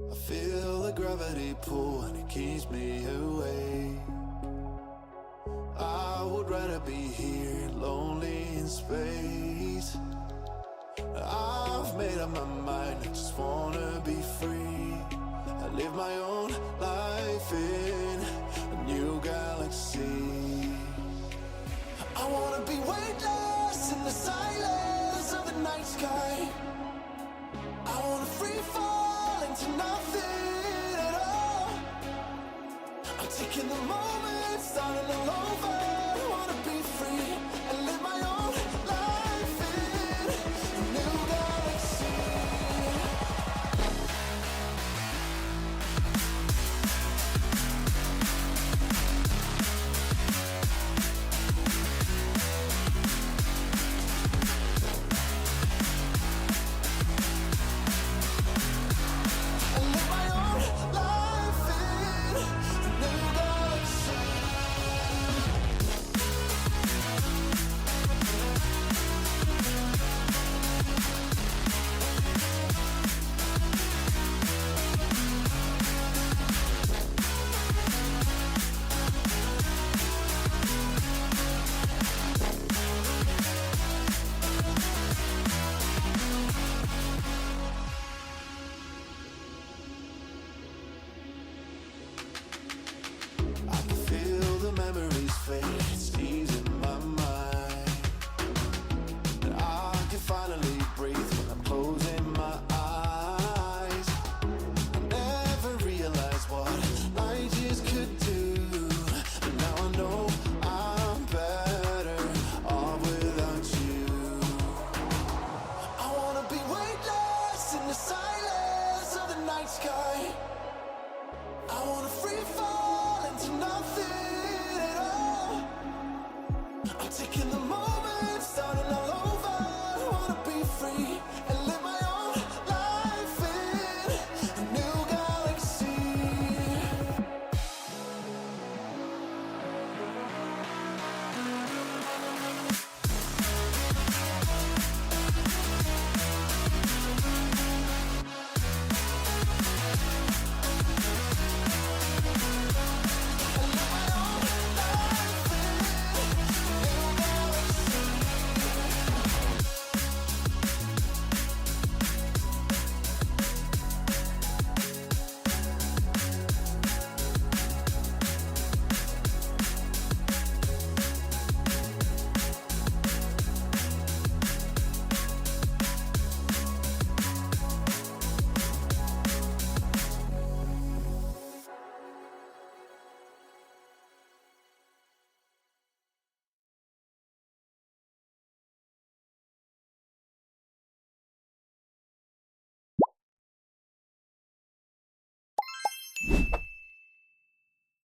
I feel the gravity pull and it keeps me away. I would rather be here, lonely in space. I've made up my mind, I just wanna be free. I live my own life in a new galaxy. I wanna be weightless in the silence of the night sky. I wanna free fall into nothing at all. I'm taking the moment, starting all over. I wanna be free.